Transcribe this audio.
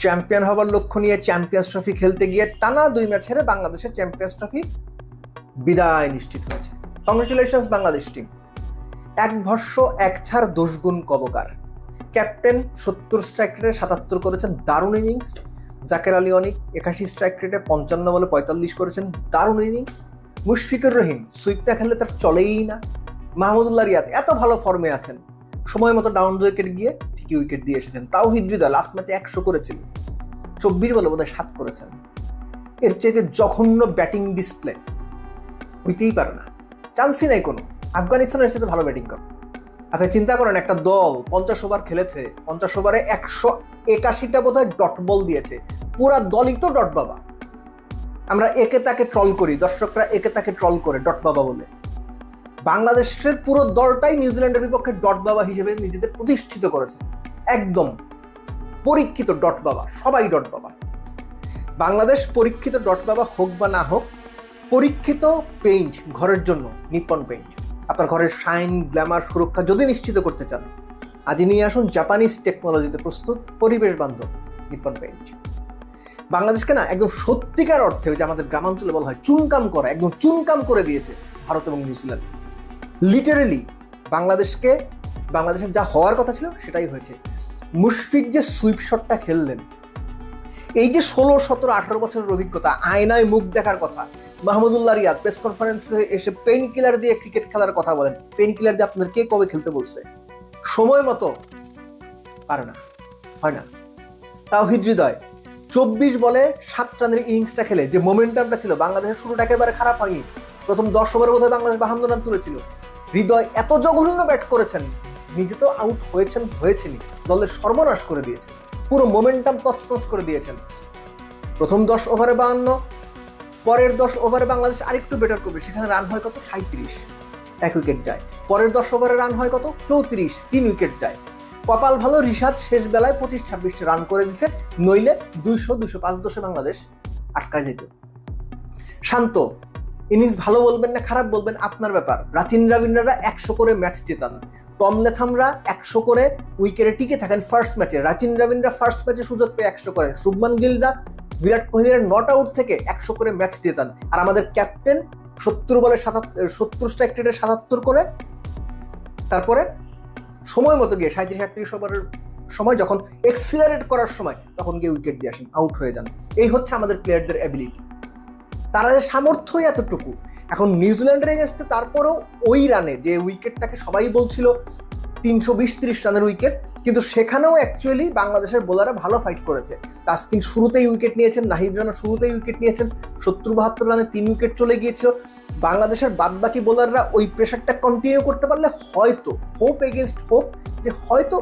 Champion হবার লক্ষ্য নিয়ে চ্যাম্পিয়ন্স ট্রফি খেলতে গিয়ে টানা 2 ম্যাচ হেরে বাংলাদেশের চ্যাম্পিয়ন্স ট্রফি বিদায় নিশ্চিত হয়েছে। Congratulations Bangladesh team. এক ভস্য এক ছাড় 10 গুণ কবকার। ক্যাপ্টেন 70 স্ট্রাইক রেটে 77 করেছেন, দারুণ ইনিংস। জাকের আলী অনিক 81 স্ট্রাইক রেটে 55 বলে 45 করেছেন, দারুণ ইনিংস। মুশফিকুর রহিম সুইপটা খেললে তার চলেই না। মাহমুদুল্লাহ রিয়াদ এত ভালো ফর্মে আছেন, সময় মতো ডাউন দ্য উইকেট গিয়ে ঠিকই উইকেট দিয়ে এসেছেন। তাওহিদ হৃদয় লাস্ট ম্যাচে 100 করেছিল, 24 বলে বোধহয় 7 করেছেন। এর চাইতে জঘন্য ব্যাটিং ডিসপ্লে হইতেই পারে না, চান্সই নাই কোনো। আফগানিস্তানের চাইতে ভালো ব্যাটিং করে। আপনি চিন্তা করেন, একটা দল 50 ওভার খেলেছে, 50 ওভারে 181টা বোধহয় ডট বল দিয়েছে। পুরা দলই তো ডট বাবা। আমরা একে তাকে ট্রল করি, দর্শকরা একে তাকে ট্রল করে ডট বাবা বলে। বাংলাদেশের পুরো দলটাই নিউজিল্যান্ডের বিপক্ষে ডট বাবা হিসেবে নিজেদের প্রতিষ্ঠিত করেছে। একদম পরীক্ষিত ডট বাবা, সবাই ডট বাবা। বাংলাদেশ পরীক্ষিত ডট বাবা হোক বা না হোক, পরীক্ষিত পেইন্ট ঘরের জন্য নিপ্পন পেইন্ট। আপনার ঘরের শাইন, গ্ল্যামার, সুরক্ষা যদি নিশ্চিত করতে চান, আজই নিয়ে আসুন জাপানিজ টেকনোলজিতে প্রস্তুত পরিবেশ বান্ধব নিপ্পন পেইন্ট। বাংলাদেশকে না একদম সত্যিকার অর্থে, যে আমাদের গ্রামাঞ্চলে বলা হয় চুনকাম করা, একদম চুনকাম করে দিয়েছে ভারত এবং নিউজিল্যান্ড। লিটারেলি বাংলাদেশের যা হওয়ার কথা ছিল সেটাই হয়েছে। মুশফিক যে সুইপ শটটা খেললেন, এই যে 16, 17, 18 বছরের অভিজ্ঞতা, আয়নায় মুখ দেখার কথা। মাহমুদুল্লাহ রিয়াদ প্রেস কনফারেন্সে এসে পেইন কিলার দিয়ে ক্রিকেট খেলার কথা বলেন। পেইন কিলার দিয়ে আপনাদের কে কবে খেলতে বলছে? সময় মতো পারে না, হয় না। তাওহিদ হৃদয় 24 বলে 7 রানের ইনিংসটা খেলে যে মোমেন্টামটা ছিল, বাংলাদেশের শুরুটা একেবারে খারাপ হয়নি। প্রথম 10 ওভারের বোধহয় বাংলাদেশ 52 রান তুলেছিল। হৃদয় এত জঘন্য ব্যাট করেছেন, নিজে তো আউট হয়েছেনই, দলের সর্বনাশ করে দিয়েছেন, পুরো মোমেন্টাম তছনছ করে দিয়েছেন। প্রথম 10 ওভারে 52, পরের 10 ওভারে বাংলাদেশ আরেকটু বেটার করবে, সেখানে রান হয় কত? 37, 1 উইকেট যায়। পরের 10 ওভারে রান হয় কত? 34, 3 উইকেট যায়। কপাল ভালো, রিশাদ শেষ বেলায় 25-26 রান করে দিছে, নইলে 200, 205 দোষে বাংলাদেশ আটকা যেত। শান্ত ইনিংস ভালো বলবেন না খারাপ বলবেন আপনার ব্যাপার। রাচিন রবীন্দ্ররা 100 করে ম্যাচ জেতান, টম লেথামরা 100 করে উইকেটে টিকে থাকেন ফার্স্ট ম্যাচে। রাচিন রবীন্দ্র ফার্স্ট ম্যাচে সুযোগ পেয়ে 100 করেন। শুভমান গিলরা বিরাট কোহলির নট আউট থেকে 100 করে ম্যাচ জেতান। আর আমাদের ক্যাপ্টেন 70 বলে 70 স্ট্রাইক রেটে 77 করে, তারপরে সময় মতো গিয়ে 37-38 ওভারের সময় যখন এক্সিলারেট করার সময়, তখন গিয়ে উইকেট দিয়ে আসেন, আউট হয়ে যান। এই হচ্ছে আমাদের প্লেয়ারদের অ্যাবিলিটি, তারা যে সামর্থ্যই এতটুকু। এখন নিউজিল্যান্ডের এগেন্স্টে তারপরেও ওই রানে, যে উইকেটটাকে সবাই বলছিল 320-30 রানের উইকেট, কিন্তু সেখানেও অ্যাকচুয়ালি বাংলাদেশের বোলাররা ভালো ফাইট করেছে। তাসকিন শুরুতেই উইকেট নিয়েছেন, নাহিদ রানা শুরুতেই উইকেট নিয়েছেন, 70-72 রানে 3 উইকেট চলে গিয়েছিল। বাংলাদেশের বাদবাকি বোলাররা ওই প্রেশারটা কন্টিনিউ করতে পারলে হয়তো, হোপ এগেনস্ট হোপ, যে হয়তো